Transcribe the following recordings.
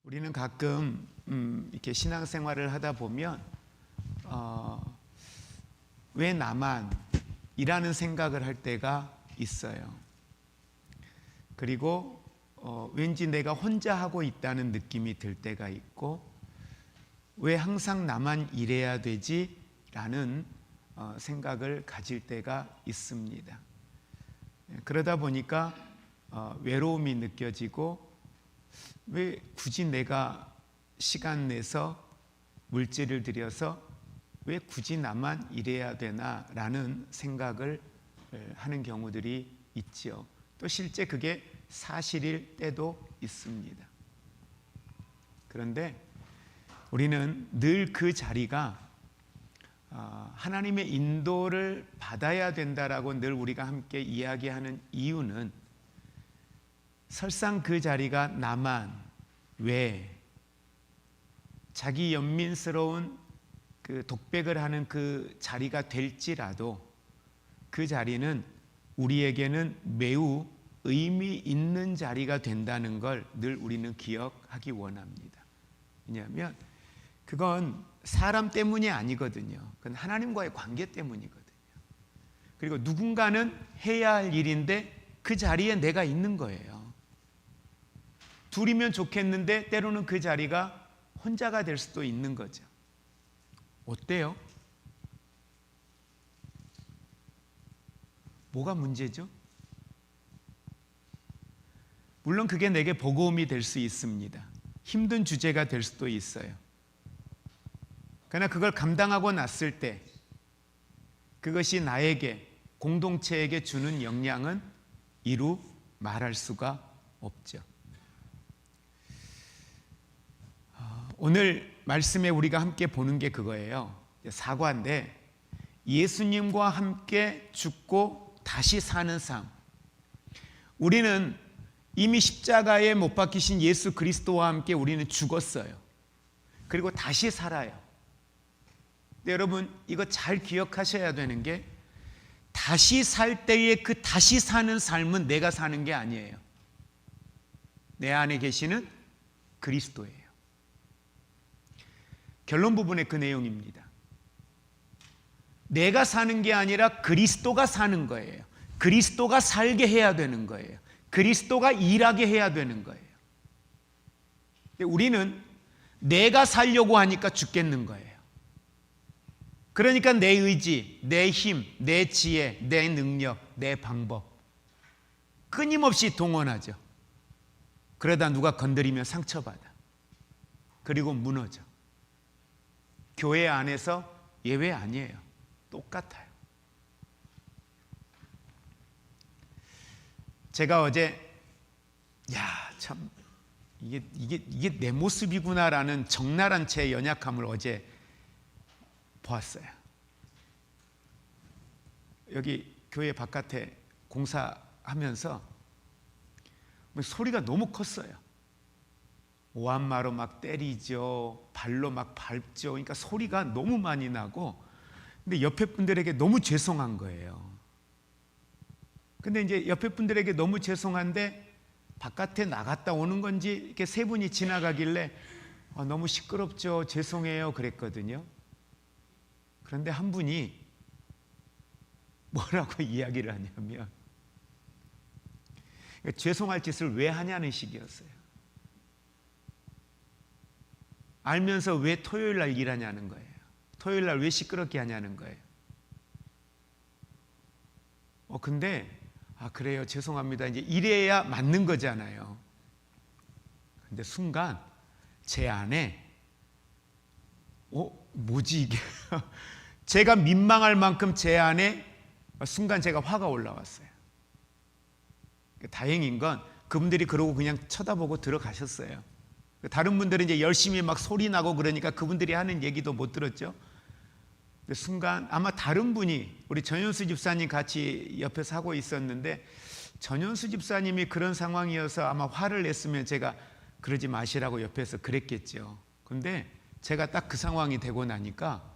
우리는 가끔 이렇게 신앙생활을 하다 보면 왜 나만 이라는 생각을 할 때가 있어요. 그리고 왠지 내가 혼자 하고 있다는 느낌이 들 때가 있고, 왜 항상 나만 이래야 되지? 라는 생각을 가질 때가 있습니다. 그러다 보니까 외로움이 느껴지고, 왜 굳이 내가 시간 내서 물질을 들여서 왜 굳이 나만 이래야 되나 라는 생각을 하는 경우들이 있지요. 또 실제 그게 사실일 때도 있습니다. 그런데 우리는 늘 그 자리가 하나님의 인도를 받아야 된다라고 늘 우리가 함께 이야기하는 이유는, 설상 그 자리가 나만 왜 자기 연민스러운 그 독백을 하는 그 자리가 될지라도, 그 자리는 우리에게는 매우 의미 있는 자리가 된다는 걸 늘 우리는 기억하기 원합니다. 왜냐하면 그건 사람 때문이 아니거든요. 그건 하나님과의 관계 때문이거든요. 그리고 누군가는 해야 할 일인데 그 자리에 내가 있는 거예요. 둘이면 좋겠는데 때로는 그 자리가 혼자가 될 수도 있는 거죠. 어때요? 뭐가 문제죠? 물론 그게 내게 버거움이 될 수 있습니다. 힘든 주제가 될 수도 있어요. 그러나 그걸 감당하고 났을 때 그것이 나에게, 공동체에게 주는 영향은 이루 말할 수가 없죠. 오늘 말씀에 우리가 함께 보는 게 그거예요. 사과인데, 예수님과 함께 죽고 다시 사는 삶. 우리는 이미 십자가에 못 박히신 예수 그리스도와 함께 우리는 죽었어요. 그리고 다시 살아요. 근데 여러분, 이거 잘 기억하셔야 되는 게, 다시 살 때의 그 다시 사는 삶은 내가 사는 게 아니에요. 내 안에 계시는 그리스도예요. 결론 부분의 그 내용입니다. 내가 사는 게 아니라 그리스도가 사는 거예요. 그리스도가 살게 해야 되는 거예요. 그리스도가 일하게 해야 되는 거예요. 우리는 내가 살려고 하니까 죽겠는 거예요. 그러니까 내 의지, 내 힘, 내 지혜, 내 능력, 내 방법 끊임없이 동원하죠. 그러다 누가 건드리면 상처받아. 그리고 무너져. 교회 안에서 예외 아니에요. 똑같아요. 제가 어제 참 이게 내 모습이구나라는 적나라한 제 연약함을 어제 보았어요. 여기 교회 바깥에 공사하면서 소리가 너무 컸어요. 오한마로 막 때리죠. 발로 막 밟죠. 그러니까 소리가 너무 많이 나고, 근데 옆에 분들에게 너무 죄송한 거예요. 근데 이제 옆에 분들에게 너무 죄송한데 바깥에 나갔다 오는 건지 이렇게 세 분이 지나가길래 너무 시끄럽죠. 죄송해요. 그랬거든요. 그런데 한 분이 뭐라고 이야기를 하냐면, 죄송할 짓을 왜 하냐는 식이었어요. 알면서 왜 토요일 날 일하냐는 거예요. 토요일 날 왜 시끄럽게 하냐는 거예요. 근데 그래요. 죄송합니다. 이제 이래야 맞는 거잖아요. 근데 순간 제 안에 뭐지 이게? 제가 민망할 만큼 제 안에 순간 제가 화가 올라왔어요. 다행인 건 그분들이 그러고 그냥 쳐다보고 들어가셨어요. 다른 분들은 이제 열심히 막 소리 나고 그러니까 그분들이 하는 얘기도 못 들었죠. 근데 순간 아마 다른 분이, 우리 전현수 집사님 같이 옆에서 하고 있었는데, 전현수 집사님이 그런 상황이어서 아마 화를 냈으면 제가 그러지 마시라고 옆에서 그랬겠죠. 근데 제가 딱 그 상황이 되고 나니까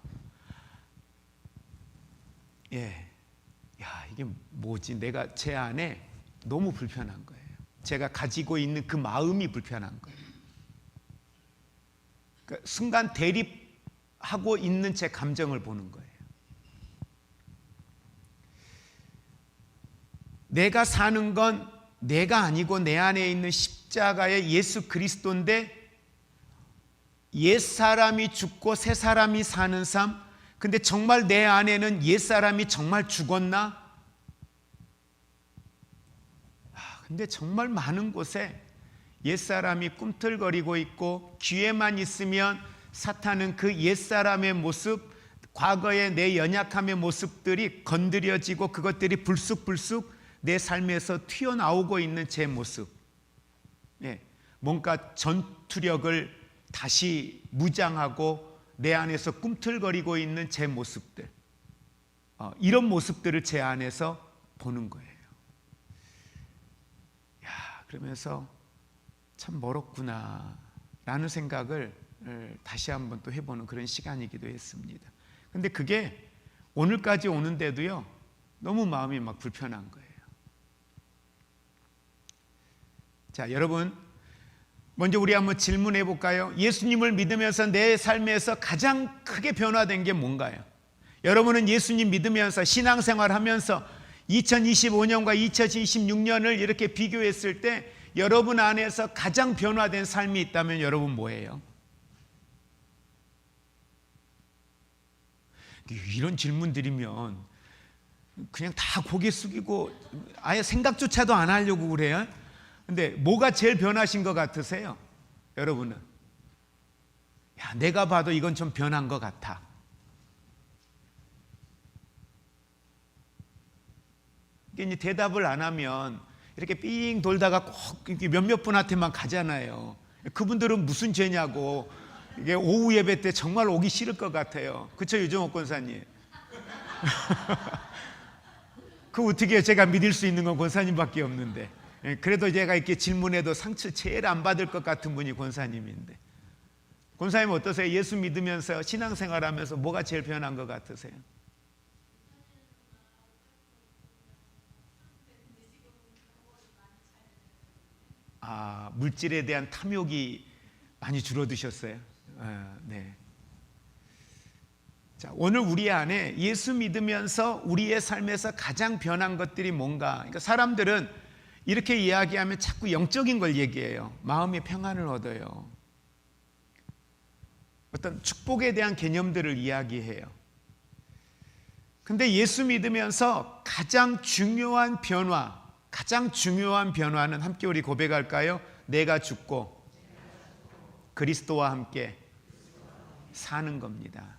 이게 뭐지? 내가 제 안에 너무 불편한 거예요. 제가 가지고 있는 그 마음이 불편한 거예요. 그러니까 순간 대립하고 있는 제 감정을 보는 거예요. 내가 사는 건 내가 아니고 내 안에 있는 십자가의 예수 그리스도인데 옛사람이 죽고 새사람이 사는 삶. 근데 정말 내 안에는 옛사람이 정말 죽었나? 근데 정말 많은 곳에 옛사람이 꿈틀거리고 있고 귀에만 있으면 사탄은 그 옛사람의 모습, 과거의 내 연약함의 모습들이 건드려지고 그것들이 불쑥불쑥 내 삶에서 튀어나오고 있는 제 모습. 뭔가 전투력을 다시 무장하고 내 안에서 꿈틀거리고 있는 제 모습들, 이런 모습들을 제 안에서 보는 거예요. 그러면서 참 멀었구나 라는 생각을 다시 한번 또 해보는 그런 시간이기도 했습니다. 근데 그게 오늘까지 오는데도요, 너무 마음이 막 불편한 거예요. 자, 여러분, 먼저 우리 한번 질문해 볼까요? 예수님을 믿으면서 내 삶에서 가장 크게 변화된 게 뭔가요? 여러분은 예수님 믿으면서 신앙생활 하면서 2025년과 2026년을 이렇게 비교했을 때 여러분 안에서 가장 변화된 삶이 있다면 여러분 뭐예요? 이런 질문 드리면 그냥 다 고개 숙이고 아예 생각조차도 안 하려고 그래요. 근데 뭐가 제일 변하신 것 같으세요? 여러분은? 내가 봐도 이건 좀 변한 것 같아. 이게 대답을 안 하면 이렇게 삥 돌다가 꼭 몇몇 분한테만 가잖아요. 그분들은 무슨 죄냐고. 이게 오후 예배 때 정말 오기 싫을 것 같아요. 그렇죠, 유정옥 권사님? 그 어떻게 제가 믿을 수 있는 건 권사님밖에 없는데. 그래도 제가 이렇게 질문해도 상처 제일 안 받을 것 같은 분이 권사님인데. 권사님 어떠세요? 예수 믿으면서 신앙생활하면서 뭐가 제일 변한 것 같으세요? 물질에 대한 탐욕이 많이 줄어드셨어요? 네. 자, 오늘 우리 안에 예수 믿으면서 우리의 삶에서 가장 변한 것들이 뭔가? 그러니까 사람들은 이렇게 이야기하면 자꾸 영적인 걸 얘기해요. 마음의 평안을 얻어요. 어떤 축복에 대한 개념들을 이야기해요. 근데 예수 믿으면서 가장 중요한 변화는 함께 우리 고백할까요? 내가 죽고 그리스도와 함께 사는 겁니다.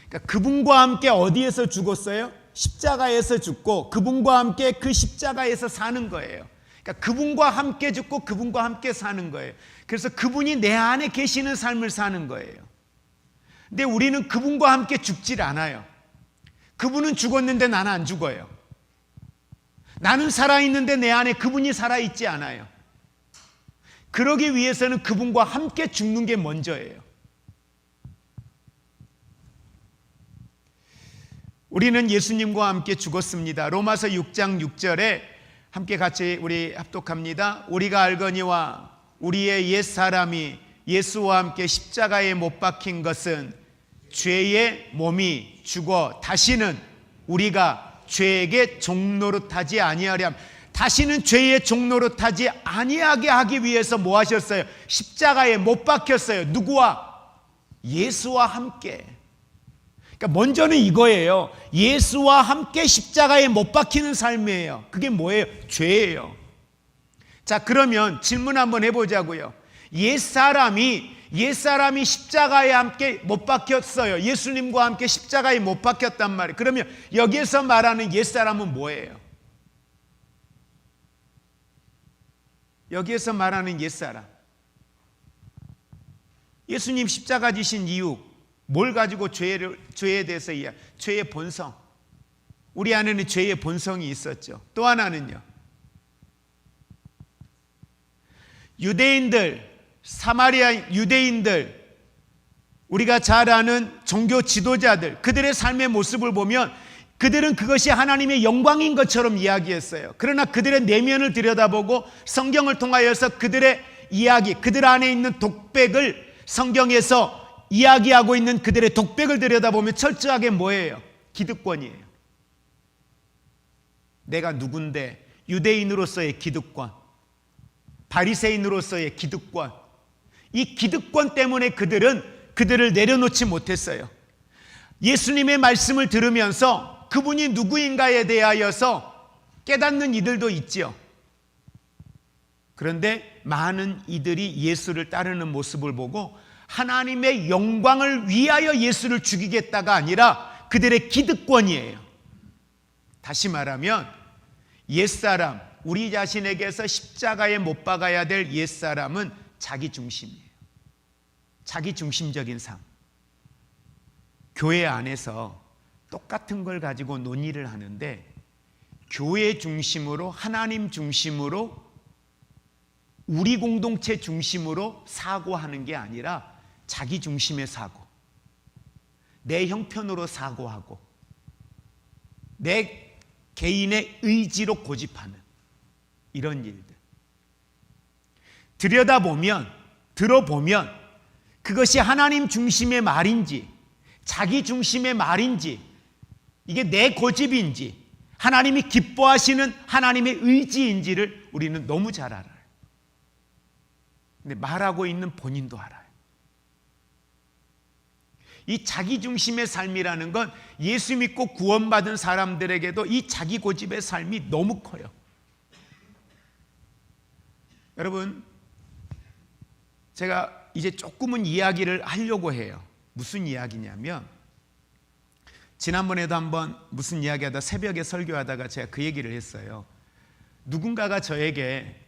그러니까 그분과 함께 어디에서 죽었어요? 십자가에서 죽고 그분과 함께 그 십자가에서 사는 거예요. 그러니까 그분과 함께 죽고 그분과 함께 사는 거예요. 그래서 그분이 내 안에 계시는 삶을 사는 거예요. 근데 우리는 그분과 함께 죽질 않아요. 그분은 죽었는데 나는 안 죽어요. 나는 살아있는데 내 안에 그분이 살아있지 않아요. 그러기 위해서는 그분과 함께 죽는 게 먼저예요. 우리는 예수님과 함께 죽었습니다. 로마서 6장 6절에 함께 같이 우리 합독합니다. 우리가 알거니와 우리의 옛사람이 예수와 함께 십자가에 못 박힌 것은 죄의 몸이 죽어 다시는 우리가 죄에게 종노릇하지 아니하렴. 다시는 죄의 종노릇하지 아니하게 하기 위해서 뭐 하셨어요? 십자가에 못 박혔어요. 누구와? 예수와 함께. 그러니까 먼저는 이거예요. 예수와 함께 십자가에 못 박히는 삶이에요. 그게 뭐예요? 죄예요. 자, 그러면 질문 한번 해보자고요. 옛사람이 십자가에 함께 못 박혔어요. 예수님과 함께 십자가에 못 박혔단 말이에요. 그러면 여기에서 말하는 옛사람은 뭐예요? 여기에서 말하는 옛사람, 예수님 십자가 지신 이유, 뭘 가지고 죄에 대해서 죄의 본성, 우리 안에는 죄의 본성이 있었죠. 또 하나는요, 유대인들, 사마리아 유대인들, 우리가 잘 아는 종교 지도자들, 그들의 삶의 모습을 보면 그들은 그것이 하나님의 영광인 것처럼 이야기했어요. 그러나 그들의 내면을 들여다보고 성경을 통하여서 그들의 이야기, 그들 안에 있는 독백을 성경에서 이야기하고 있는 그들의 독백을 들여다보면 철저하게 뭐예요? 기득권이에요. 내가 누군데, 유대인으로서의 기득권, 바리새인으로서의 기득권, 이 기득권 때문에 그들을 내려놓지 못했어요. 예수님의 말씀을 들으면서 그분이 누구인가에 대하여서 깨닫는 이들도 있지요. 그런데 많은 이들이 예수를 따르는 모습을 보고 하나님의 영광을 위하여 예수를 죽이겠다가 아니라 그들의 기득권이에요. 다시 말하면 옛사람, 우리 자신에게서 십자가에 못 박아야 될 옛사람은 자기 중심이에요. 자기 중심적인 삶. 교회 안에서 똑같은 걸 가지고 논의를 하는데 교회 중심으로, 하나님 중심으로, 우리 공동체 중심으로 사고하는 게 아니라 자기 중심의 사고, 내 형편으로 사고하고 내 개인의 의지로 고집하는 이런 일들. 들여다보면, 들어보면 그것이 하나님 중심의 말인지 자기 중심의 말인지, 이게 내 고집인지 하나님이 기뻐하시는 하나님의 의지인지를 우리는 너무 잘 알아요. 근데 말하고 있는 본인도 알아요. 이 자기 중심의 삶이라는 건 예수 믿고 구원받은 사람들에게도 이 자기 고집의 삶이 너무 커요. 여러분, 제가 이제 조금은 이야기를 하려고 해요. 무슨 이야기냐면, 지난번에도 한번 무슨 이야기하다 새벽에 설교하다가 제가 그 얘기를 했어요. 누군가가 저에게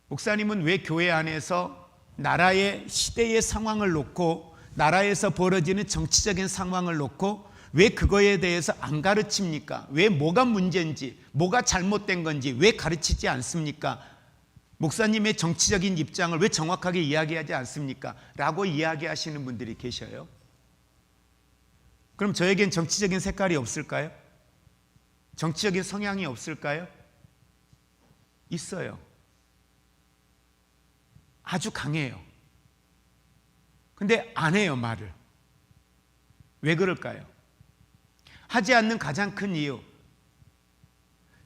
목사님은 왜 교회 안에서 나라의 시대의 상황을 놓고, 나라에서 벌어지는 정치적인 상황을 놓고 왜 그거에 대해서 안 가르칩니까? 왜 뭐가 문제인지, 뭐가 잘못된 건지 왜 가르치지 않습니까? 목사님의 정치적인 입장을 왜 정확하게 이야기하지 않습니까? 라고 이야기하시는 분들이 계셔요. 그럼 저에겐 정치적인 색깔이 없을까요? 정치적인 성향이 없을까요? 있어요. 아주 강해요. 근데 안 해요, 말을. 왜 그럴까요? 하지 않는 가장 큰 이유,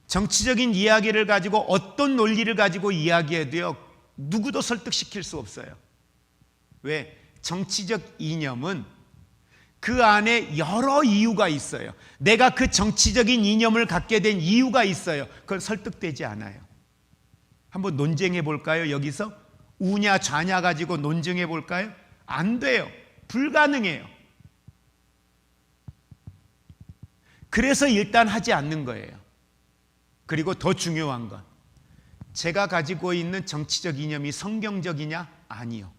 정치적인 이야기를 가지고 어떤 논리를 가지고 이야기해도요, 누구도 설득시킬 수 없어요. 왜? 정치적 이념은 그 안에 여러 이유가 있어요. 내가 그 정치적인 이념을 갖게 된 이유가 있어요. 그건 설득되지 않아요. 한번 논쟁해 볼까요? 여기서 우냐 좌냐 가지고 논쟁해 볼까요? 안 돼요. 불가능해요. 그래서 일단 하지 않는 거예요. 그리고 더 중요한 건, 제가 가지고 있는 정치적 이념이 성경적이냐? 아니요.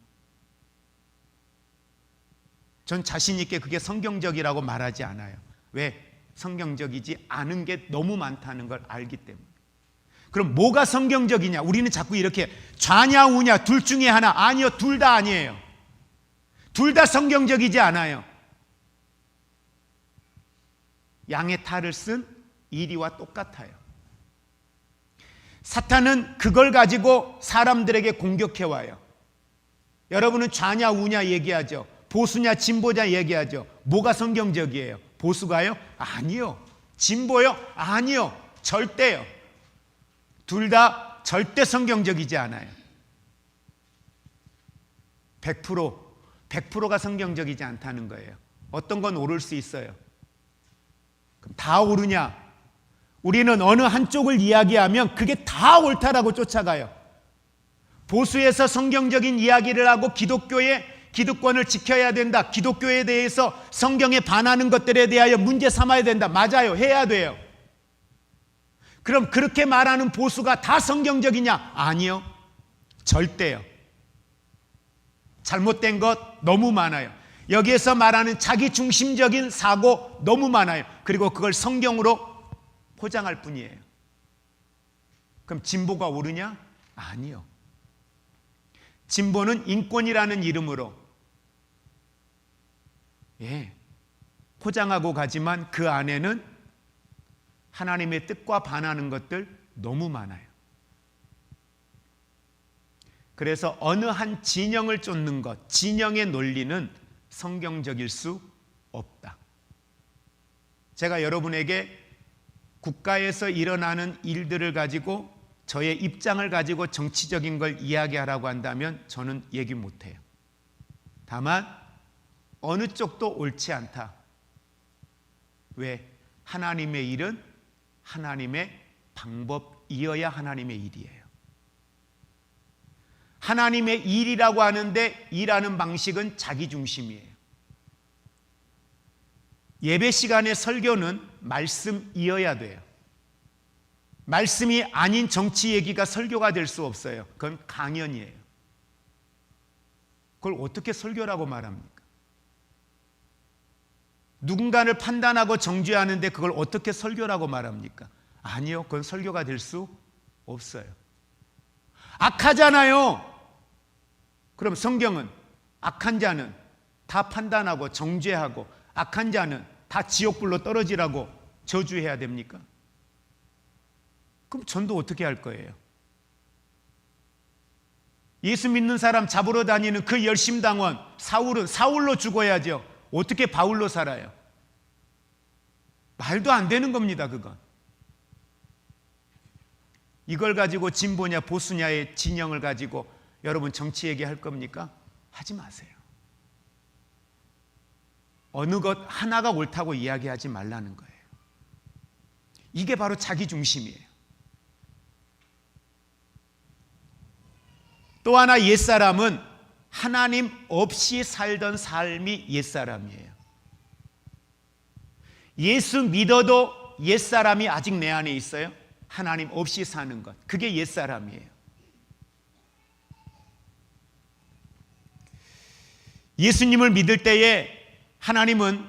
전 자신 있게 그게 성경적이라고 말하지 않아요. 왜? 성경적이지 않은 게 너무 많다는 걸 알기 때문에. 그럼 뭐가 성경적이냐? 우리는 자꾸 이렇게 좌냐 우냐 둘 중에 하나. 아니요, 둘 다 아니에요. 둘 다 성경적이지 않아요. 양의 탈을 쓴 이리와 똑같아요. 사탄은 그걸 가지고 사람들에게 공격해와요. 여러분은 좌냐 우냐 얘기하죠. 보수냐 진보냐 얘기하죠. 뭐가 성경적이에요? 보수가요? 아니요. 진보요? 아니요. 절대요. 둘 다 절대 성경적이지 않아요. 100%가 성경적이지 않다는 거예요. 어떤 건 오를 수 있어요. 그럼 다 오르냐? 우리는 어느 한쪽을 이야기하면 그게 다 옳다라고 쫓아가요. 보수에서 성경적인 이야기를 하고 기독교의 기득권을 지켜야 된다, 기독교에 대해서 성경에 반하는 것들에 대하여 문제 삼아야 된다. 맞아요. 해야 돼요. 그럼 그렇게 말하는 보수가 다 성경적이냐? 아니요. 절대요. 잘못된 것 너무 많아요. 여기에서 말하는 자기 중심적인 사고 너무 많아요. 그리고 그걸 성경으로 포장할 뿐이에요. 그럼 진보가 옳으냐? 아니요. 진보는 인권이라는 이름으로 포장하고 가지만 그 안에는 하나님의 뜻과 반하는 것들 너무 많아요. 그래서 어느 한 진영을 쫓는 것, 진영의 논리는 성경적일 수 없다. 제가 여러분에게 국가에서 일어나는 일들을 가지고 저의 입장을 가지고 정치적인 걸 이야기하라고 한다면 저는 얘기 못해요. 다만 어느 쪽도 옳지 않다. 왜? 하나님의 일은 하나님의 방법이어야 하나님의 일이에요. 하나님의 일이라고 하는데 일하는 방식은 자기중심이에요. 예배 시간의 설교는 말씀이어야 돼요. 말씀이 아닌 정치 얘기가 설교가 될 수 없어요. 그건 강연이에요. 그걸 어떻게 설교라고 말합니까? 누군가를 판단하고 정죄하는데 그걸 어떻게 설교라고 말합니까? 아니요, 그건 설교가 될 수 없어요. 악하잖아요. 그럼 성경은 악한 자는 다 판단하고 정죄하고 악한 자는 다 지옥불로 떨어지라고 저주해야 됩니까? 그럼 전도 어떻게 할 거예요? 예수 믿는 사람 잡으러 다니는 그 열심당원 사울은 사울로 죽어야죠. 어떻게 바울로 살아요? 말도 안 되는 겁니다, 그건. 이걸 가지고 진보냐 보수냐의 진영을 가지고 여러분 정치 얘기할 겁니까? 하지 마세요. 어느 것 하나가 옳다고 이야기하지 말라는 거예요. 이게 바로 자기중심이에요. 또 하나 옛사람은 하나님 없이 살던 삶이 옛사람이에요. 예수 믿어도 옛사람이 아직 내 안에 있어요. 하나님 없이 사는 것, 그게 옛사람이에요. 예수님을 믿을 때에 하나님은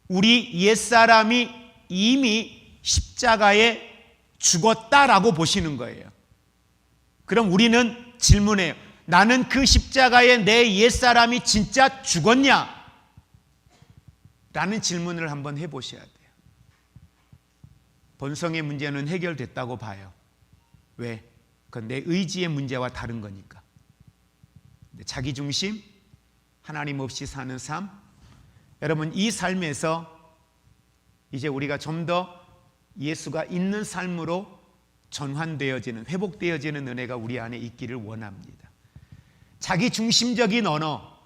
우리 옛사람이 이미 십자가에 죽었다라고 보시는 거예요. 그럼 우리는 질문해요. 나는 그 십자가에 내 옛사람이 진짜 죽었냐? 라는 질문을 한번 해보셔야 돼요. 본성의 문제는 해결됐다고 봐요. 왜? 그건 내 의지의 문제와 다른 거니까. 자기중심, 하나님 없이 사는 삶, 여러분 이 삶에서 이제 우리가 좀 더 예수가 있는 삶으로 전환되어지는, 회복되어지는 은혜가 우리 안에 있기를 원합니다. 자기중심적인 언어,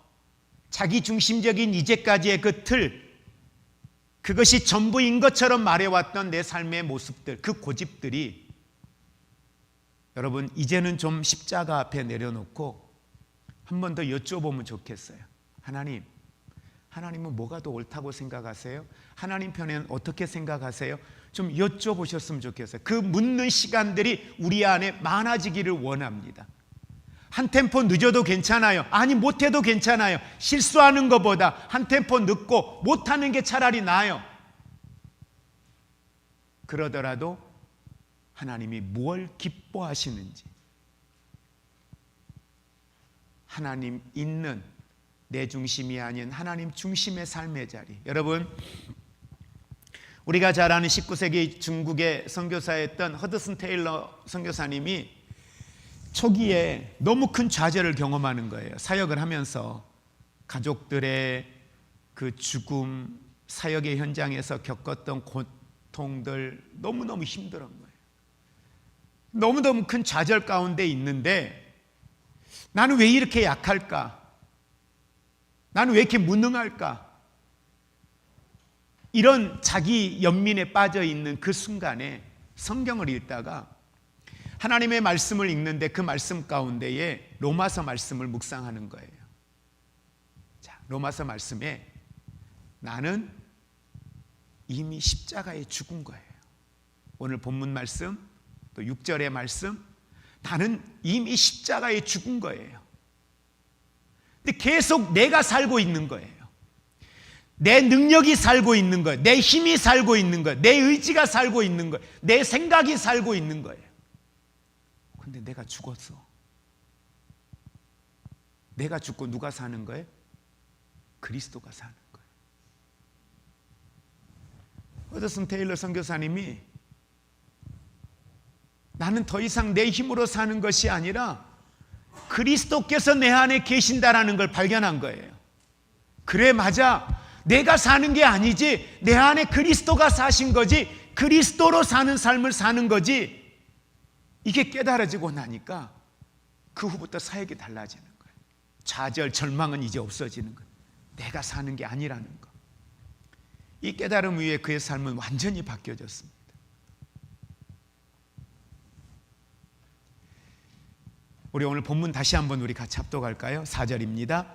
자기중심적인 이제까지의 그 틀, 그것이 전부인 것처럼 말해왔던 내 삶의 모습들, 그 고집들이 여러분 이제는 좀 십자가 앞에 내려놓고 한 번 더 여쭤보면 좋겠어요. 하나님은 뭐가 더 옳다고 생각하세요? 하나님 편에는 어떻게 생각하세요? 좀 여쭤보셨으면 좋겠어요. 그 묻는 시간들이 우리 안에 많아지기를 원합니다. 한 템포 늦어도 괜찮아요. 아니 못해도 괜찮아요. 실수하는 것보다 한 템포 늦고 못하는 게 차라리 나아요. 그러더라도 하나님이 뭘 기뻐하시는지, 하나님 있는 내 중심이 아닌 하나님 중심의 삶의 자리. 여러분, 우리가 잘 아는 19세기 중국의 선교사였던 허드슨 테일러 선교사님이 초기에 너무 큰 좌절을 경험하는 거예요. 사역을 하면서 가족들의 그 죽음, 사역의 현장에서 겪었던 고통들 너무너무 힘들은 거예요. 너무너무 큰 좌절 가운데 있는데 나는 왜 이렇게 약할까? 나는 왜 이렇게 무능할까? 이런 자기 연민에 빠져 있는 그 순간에 성경을 읽다가 하나님의 말씀을 읽는데 그 말씀 가운데에 로마서 말씀을 묵상하는 거예요. 자, 로마서 말씀에 나는 이미 십자가에 죽은 거예요. 오늘 본문 말씀, 또 6절의 말씀, 나는 이미 십자가에 죽은 거예요. 근데 계속 내가 살고 있는 거예요. 내 능력이 살고 있는 거예요. 내 힘이 살고 있는 거예요. 내 의지가 살고 있는 거예요. 내 생각이 살고 있는 거예요. 근데 내가 죽었어. 내가 죽고 누가 사는 거예요? 그리스도가 사는 거예요. 허드슨 테일러 선교사님이 나는 더 이상 내 힘으로 사는 것이 아니라 그리스도께서 내 안에 계신다라는 걸 발견한 거예요. 그래, 맞아. 내가 사는 게 아니지. 내 안에 그리스도가 사신 거지. 그리스도로 사는 삶을 사는 거지. 이게 깨달아지고 나니까 그 후부터 사역이 달라지는 거예요. 좌절, 절망은 이제 없어지는 거예요. 내가 사는 게 아니라는 거. 이 깨달음 위에 그의 삶은 완전히 바뀌어졌습니다. 우리 오늘 본문 다시 한번 우리 같이 합독할까요? 4절입니다.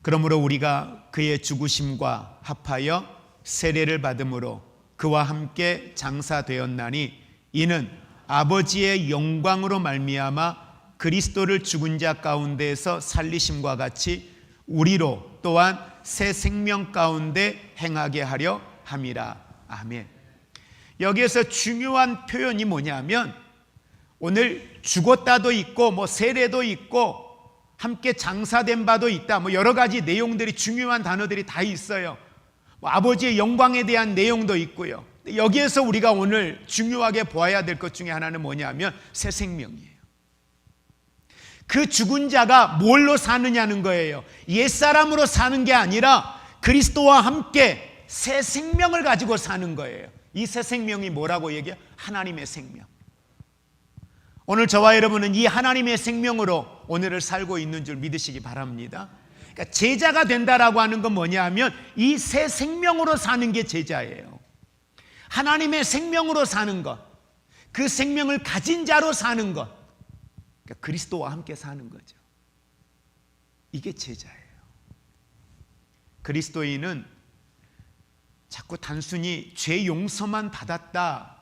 그러므로 우리가 그의 죽으심과 합하여 세례를 받음으로 그와 함께 장사되었나니 이는 아버지의 영광으로 말미암아 그리스도를 죽은 자 가운데에서 살리심과 같이 우리로 또한 새 생명 가운데 행하게 하려 함이라. 아멘. 여기에서 중요한 표현이 뭐냐면 오늘 죽었다도 있고 세례도 있고 함께 장사된 바도 있다. 여러 가지 내용들이 중요한 단어들이 다 있어요. 아버지의 영광에 대한 내용도 있고요. 여기에서 우리가 오늘 중요하게 보아야 될 것 중에 하나는 뭐냐면 새 생명이에요. 그 죽은 자가 뭘로 사느냐는 거예요. 옛사람으로 사는 게 아니라 그리스도와 함께 새 생명을 가지고 사는 거예요. 이 새 생명이 뭐라고 얘기해요? 하나님의 생명. 오늘 저와 여러분은 이 하나님의 생명으로 오늘을 살고 있는 줄 믿으시기 바랍니다. 그러니까 제자가 된다라고 하는 건 뭐냐 하면 이 새 생명으로 사는 게 제자예요. 하나님의 생명으로 사는 것, 그 생명을 가진 자로 사는 것, 그러니까 그리스도와 함께 사는 거죠. 이게 제자예요. 그리스도인은 자꾸 단순히 죄 용서만 받았다,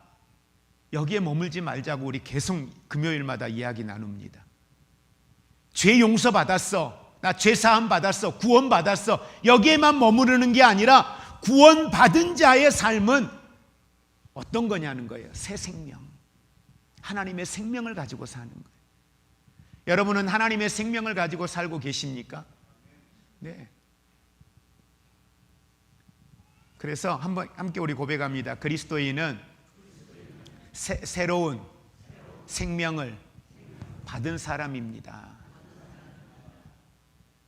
여기에 머물지 말자고 우리 계속 금요일마다 이야기 나눕니다. 죄 용서 받았어, 나 죄 사함 받았어, 구원 받았어, 여기에만 머무르는 게 아니라 구원 받은 자의 삶은 어떤 거냐는 거예요. 새 생명, 하나님의 생명을 가지고 사는 거예요. 여러분은 하나님의 생명을 가지고 살고 계십니까? 네. 그래서 한번 함께 우리 고백합니다. 그리스도인은 새로운 생명을 받은 사람입니다.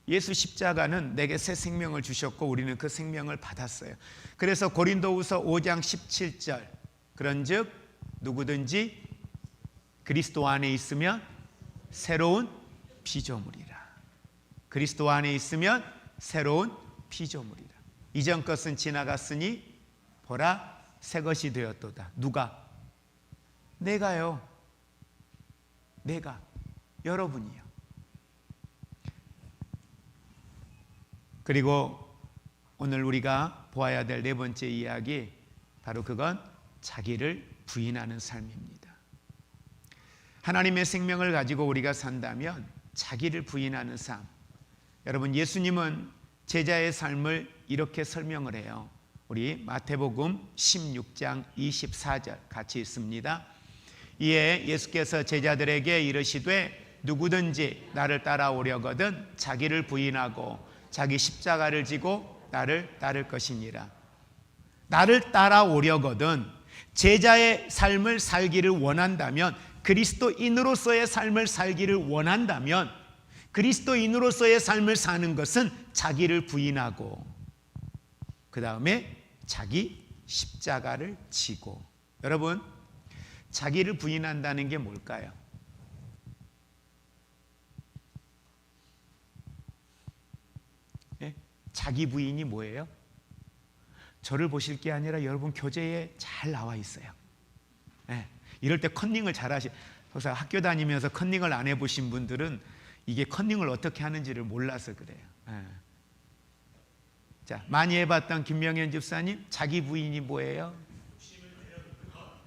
예수 십자가는 내게 새 생명을 주셨고 우리는 그 생명을 받았어요. 그래서 고린도후서 5장 17절, 그런즉 누구든지 그리스도 안에 있으면 새로운 피조물이라. 그리스도 안에 있으면 새로운 피조물이라. 이전 것은 지나갔으니 보라 새 것이 되었도다. 누가? 내가요. 내가, 여러분이요. 그리고 오늘 우리가 보아야 될 네 번째 이야기, 바로 그건 자기를 부인하는 삶입니다. 하나님의 생명을 가지고 우리가 산다면 자기를 부인하는 삶. 여러분, 예수님은 제자의 삶을 이렇게 설명을 해요. 우리 마태복음 16장 24절 같이 읽습니다. 이에 예수께서 제자들에게 이르시되 누구든지 나를 따라오려거든 자기를 부인하고 자기 십자가를 지고 나를 따를 것이니라. 나를 따라오려거든, 제자의 삶을 살기를 원한다면, 그리스도인으로서의 삶을 살기를 원한다면, 그리스도인으로서의 삶을 사는 것은 자기를 부인하고 그 다음에 자기 십자가를 지고. 여러분, 자기를 부인한다는 게 뭘까요? 네? 자기 부인이 뭐예요? 저를 보실 게 아니라 여러분 교재에 잘 나와 있어요. 네. 이럴 때 컨닝을 잘 그래서 학교 다니면서 컨닝을 안 해보신 분들은 이게 컨닝을 어떻게 하는지를 몰라서 그래요. 네. 자, 많이 해봤던 김명현 집사님, 자기 부인이 뭐예요?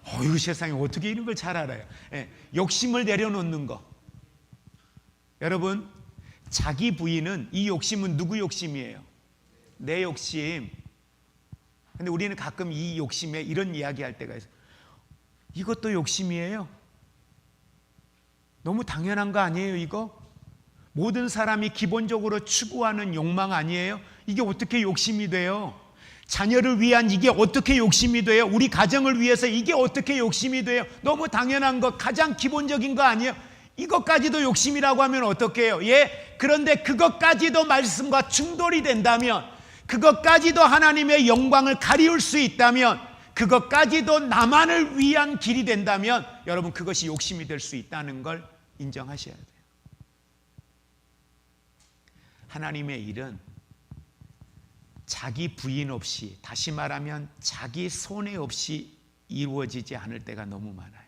어휴, 세상에 어떻게 이런 걸 잘 알아요? 네. 욕심을 내려놓는 거. 여러분, 자기 부인은, 이 욕심은 누구 욕심이에요? 내 욕심. 근데 우리는 가끔 이 욕심에 이런 이야기할 때가 있어요. 이것도 욕심이에요? 너무 당연한 거 아니에요, 이거? 모든 사람이 기본적으로 추구하는 욕망 아니에요? 이게 어떻게 욕심이 돼요? 자녀를 위한 이게 어떻게 욕심이 돼요? 우리 가정을 위해서 이게 어떻게 욕심이 돼요? 너무 당연한 것, 가장 기본적인 거 아니에요? 이것까지도 욕심이라고 하면 어떡해요? 예? 그런데 그것까지도 말씀과 충돌이 된다면, 그것까지도 하나님의 영광을 가리울 수 있다면, 그것까지도 나만을 위한 길이 된다면 여러분 그것이 욕심이 될 수 있다는 걸 인정하셔야 돼요. 하나님의 일은 자기 부인 없이, 다시 말하면 자기 손해 없이 이루어지지 않을 때가 너무 많아요.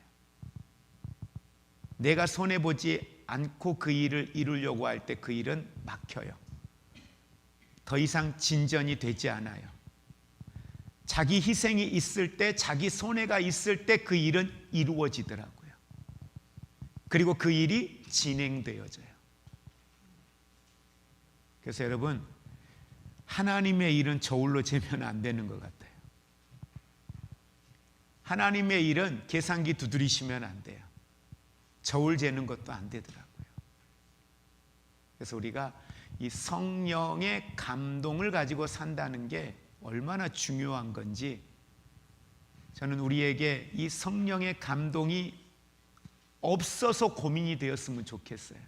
내가 손해보지 않고 그 일을 이루려고 할 때 그 일은 막혀요. 더 이상 진전이 되지 않아요. 자기 희생이 있을 때, 자기 손해가 있을 때 그 일은 이루어지더라고요. 그리고 그 일이 진행되어져요. 그래서 여러분, 하나님의 일은 저울로 재면 안 되는 것 같아요. 하나님의 일은 계산기 두드리시면 안 돼요. 저울 재는 것도 안 되더라고요. 그래서 우리가 이 성령의 감동을 가지고 산다는 게 얼마나 중요한 건지, 저는 우리에게 이 성령의 감동이 없어서 고민이 되었으면 좋겠어요.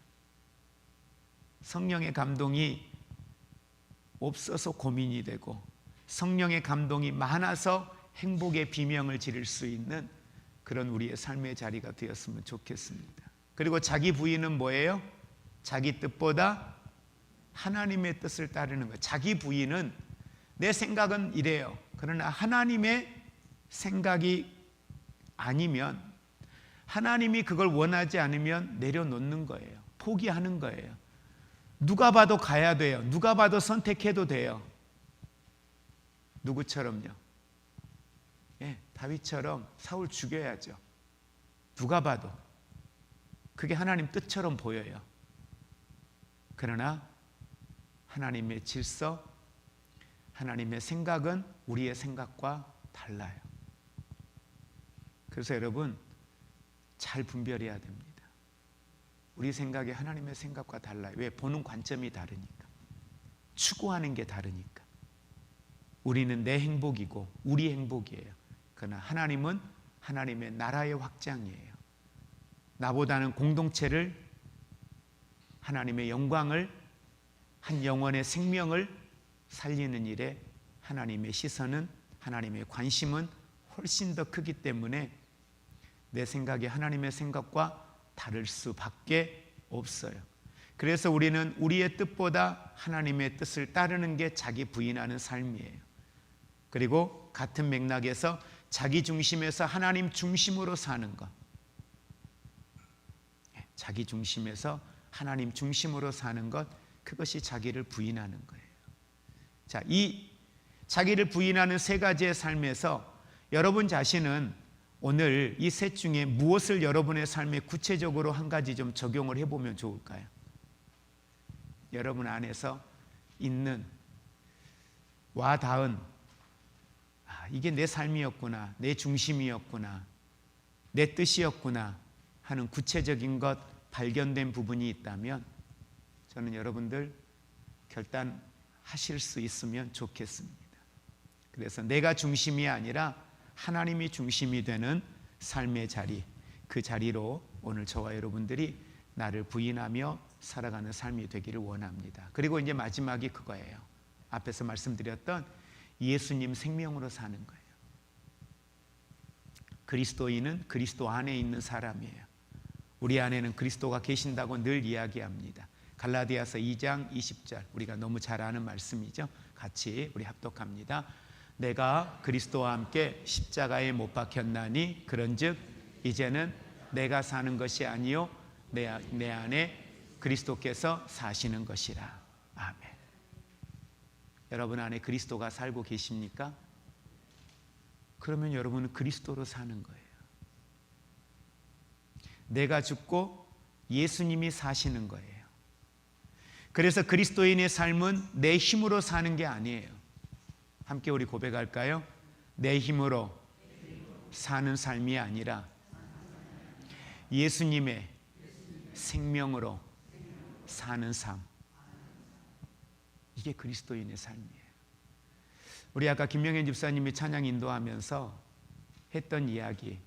성령의 감동이 없어서 고민이 되고, 성령의 감동이 많아서 행복의 비명을 지를 수 있는 그런 우리의 삶의 자리가 되었으면 좋겠습니다. 그리고 자기 부인은 뭐예요? 자기 뜻보다 하나님의 뜻을 따르는 거예요. 자기 부인은 내 생각은 이래요. 그러나 하나님의 생각이 아니면, 하나님이 그걸 원하지 않으면 내려놓는 거예요. 포기하는 거예요. 누가 봐도 가야 돼요. 누가 봐도 선택해도 돼요. 누구처럼요? 다윗처럼 사울 죽여야죠. 누가 봐도 그게 하나님 뜻처럼 보여요. 그러나 하나님의 질서, 하나님의 생각은 우리의 생각과 달라요. 그래서 여러분 잘 분별해야 됩니다. 우리 생각이 하나님의 생각과 달라요. 왜? 보는 관점이 다르니까, 추구하는 게 다르니까. 우리는 내 행복이고 우리 행복이에요. 그러나 하나님은 하나님의 나라의 확장이에요. 나보다는 공동체를, 하나님의 영광을, 한 영혼의 생명을 살리는 일에 하나님의 시선은, 하나님의 관심은 훨씬 더 크기 때문에 내 생각이 하나님의 생각과 다를 수밖에 없어요. 그래서 우리는 우리의 뜻보다 하나님의 뜻을 따르는 게 자기 부인하는 삶이에요. 그리고 같은 맥락에서 자기 중심에서 하나님 중심으로 사는 것, 자기 중심에서 하나님 중심으로 사는 것, 그것이 자기를 부인하는 거예요. 자, 이 자기를 부인하는 세 가지의 삶에서 여러분 자신은 오늘 이 셋 중에 무엇을 여러분의 삶에 구체적으로 한 가지 좀 적용을 해보면 좋을까요? 여러분 안에서 있는 와닿은, 이게 내 삶이었구나, 내 중심이었구나, 내 뜻이었구나 하는 구체적인 것 발견된 부분이 있다면 저는 여러분들 결단하실 수 있으면 좋겠습니다. 그래서 내가 중심이 아니라 하나님이 중심이 되는 삶의 자리, 그 자리로 오늘 저와 여러분들이 나를 부인하며 살아가는 삶이 되기를 원합니다. 그리고 이제 마지막이 그거예요. 앞에서 말씀드렸던 예수님 생명으로 사는 거예요. 그리스도인은 그리스도 안에 있는 사람이에요. 우리 안에는 그리스도가 계신다고 늘 이야기합니다. 갈라디아서 2장 20절, 우리가 너무 잘 아는 말씀이죠. 같이 우리 합독합니다. 내가 그리스도와 함께 십자가에 못 박혔나니 그런즉 이제는 내가 사는 것이 아니요 내 안에 그리스도께서 사시는 것이라. 아멘. 여러분 안에 그리스도가 살고 계십니까? 그러면 여러분은 그리스도로 사는 거예요. 내가 죽고 예수님이 사시는 거예요. 그래서 그리스도인의 삶은 내 힘으로 사는 게 아니에요. 함께 우리 고백할까요? 내 힘으로 사는 삶이 아니라 예수님의 생명으로 사는 삶. 이게 그리스도인의 삶이에요. 우리 아까 김명현 집사님이 찬양 인도하면서 했던 이야기,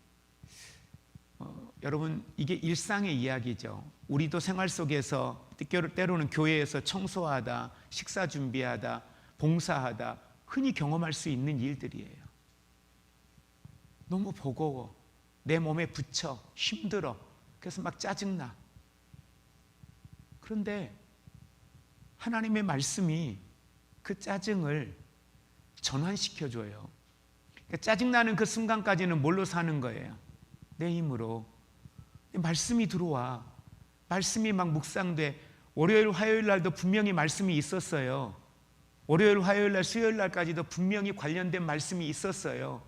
여러분 이게 일상의 이야기죠. 우리도 생활 속에서 때로는 교회에서 청소하다, 식사 준비하다, 봉사하다 흔히 경험할 수 있는 일들이에요. 너무 버거워. 내 몸에 붙여. 힘들어. 그래서 막 짜증나. 그런데 하나님의 말씀이 그 짜증을 전환시켜줘요. 그러니까 짜증나는 그 순간까지는 뭘로 사는 거예요? 내 힘으로. 말씀이 들어와. 말씀이 막 묵상돼. 월요일, 화요일 날도 분명히 말씀이 있었어요. 월요일, 화요일 날, 수요일 날까지도 분명히 관련된 말씀이 있었어요.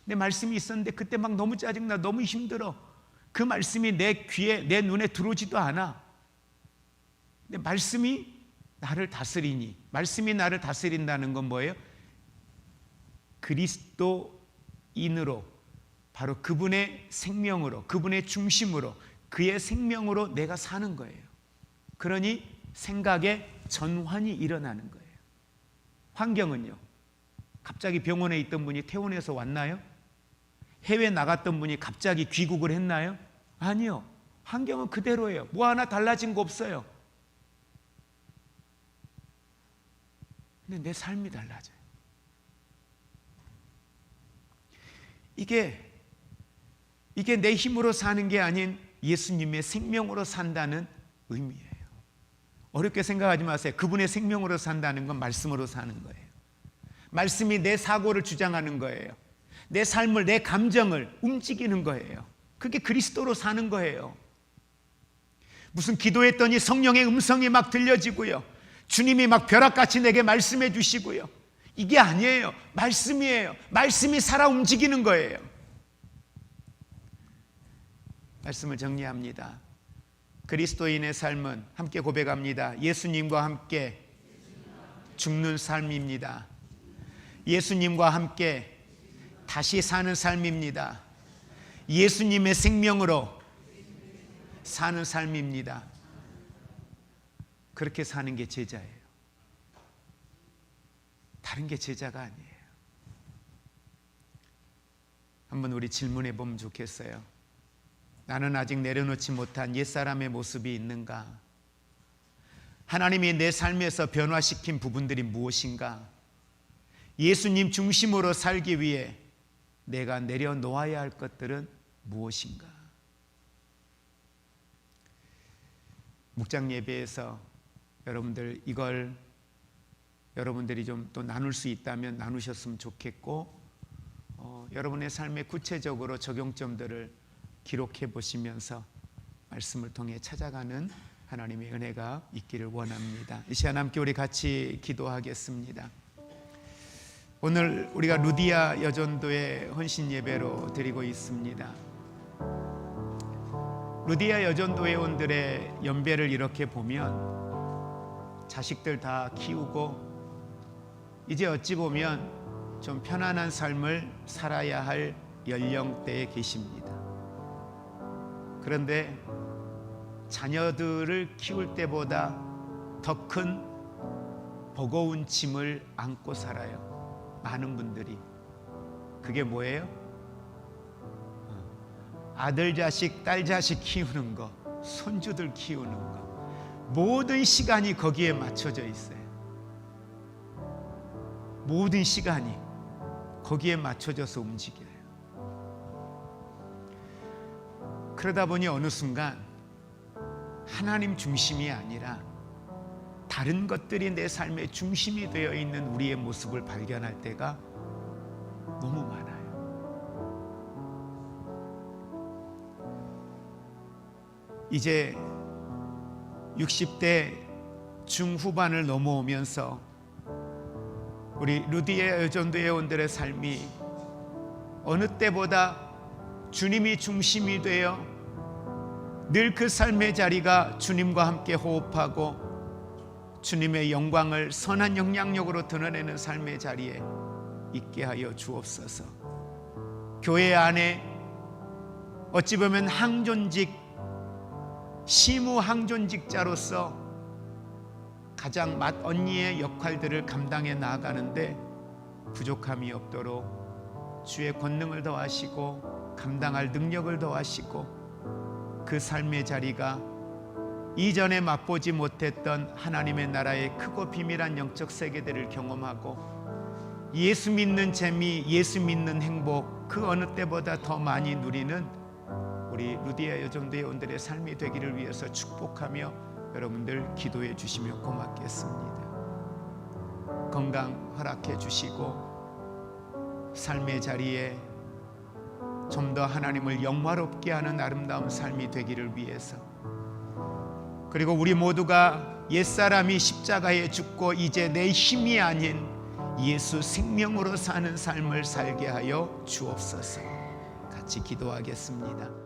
근데 말씀이 있었는데 그때 막 너무 짜증나, 너무 힘들어. 그 말씀이 내 귀에, 내 눈에 들어오지도 않아. 근데 말씀이 나를 다스리니, 말씀이 나를 다스린다는 건 뭐예요? 그리스도인으로, 바로 그분의 생명으로, 그분의 중심으로, 그의 생명으로 내가 사는 거예요. 그러니 생각에 전환이 일어나는 거예요. 환경은요? 갑자기 병원에 있던 분이 퇴원해서 왔나요? 해외 나갔던 분이 갑자기 귀국을 했나요? 아니요. 환경은 그대로예요. 뭐 하나 달라진 거 없어요. 근데 내 삶이 달라져요. 이게 내 힘으로 사는 게 아닌 예수님의 생명으로 산다는 의미예요. 어렵게 생각하지 마세요. 그분의 생명으로 산다는 건 말씀으로 사는 거예요. 말씀이 내 사고를 주장하는 거예요. 내 삶을, 내 감정을 움직이는 거예요. 그게 그리스도로 사는 거예요. 무슨 기도했더니 성령의 음성이 막 들려지고요. 주님이 막 벼락같이 내게 말씀해 주시고요. 이게 아니에요. 말씀이에요. 말씀이 살아 움직이는 거예요. 말씀을 정리합니다. 그리스도인의 삶은 함께 고백합니다. 예수님과 함께 죽는 삶입니다. 예수님과 함께 다시 사는 삶입니다. 예수님의 생명으로 사는 삶입니다. 그렇게 사는 게 제자예요. 다른 게 제자가 아니에요. 한번 우리 질문해 보면 좋겠어요. 나는 아직 내려놓지 못한 옛사람의 모습이 있는가? 하나님이 내 삶에서 변화시킨 부분들이 무엇인가? 예수님 중심으로 살기 위해 내가 내려놓아야 할 것들은 무엇인가? 묵장 예배에서 여러분들 이걸 여러분들이 좀 또 나눌 수 있다면 나누셨으면 좋겠고, 여러분의 삶에 구체적으로 적용점들을 기록해 보시면서 말씀을 통해 찾아가는 하나님의 은혜가 있기를 원합니다. 이 시간 함께 우리 같이 기도하겠습니다. 오늘 우리가 루디아 여전도의 헌신 예배로 드리고 있습니다. 루디아 여전도 회원들의 연배를 이렇게 보면 자식들 다 키우고 이제 어찌 보면 좀 편안한 삶을 살아야 할 연령대에 계십니다. 그런데 자녀들을 키울 때보다 더 큰 버거운 짐을 안고 살아요. 많은 분들이. 그게 뭐예요? 아들 자식, 딸 자식 키우는 거, 손주들 키우는 거, 모든 시간이 거기에 맞춰져 있어요. 모든 시간이 거기에 맞춰져서 움직여요. 그러다 보니 어느 순간 하나님 중심이 아니라 다른 것들이 내 삶의 중심이 되어 있는 우리의 모습을 발견할 때가 너무 많아요. 이제 60대 중후반을 넘어오면서 우리 루디아 여전도 회원들의 삶이 어느 때보다 주님이 중심이 되어 늘 그 삶의 자리가 주님과 함께 호흡하고 주님의 영광을 선한 영향력으로 드러내는 삶의 자리에 있게 하여 주옵소서. 교회 안에 어찌 보면 항존직, 시무 항존직자로서 가장 맏언니의 역할들을 감당해 나아가는데 부족함이 없도록 주의 권능을 더하시고 감당할 능력을 더하시고 그 삶의 자리가 이전에 맛보지 못했던 하나님의 나라의 크고 비밀한 영적 세계들을 경험하고 예수 믿는 재미, 예수 믿는 행복, 그 어느 때보다 더 많이 누리는 우리 루디아 여정대원들의 삶이 되기를 위해서 축복하며 여러분들 기도해 주시면 고맙겠습니다. 건강 허락해 주시고 삶의 자리에 좀 더 하나님을 영화롭게 하는 아름다운 삶이 되기를 위해서, 그리고 우리 모두가 옛사람이 십자가에 죽고 이제 내 힘이 아닌 예수 생명으로 사는 삶을 살게 하여 주옵소서. 같이 기도하겠습니다.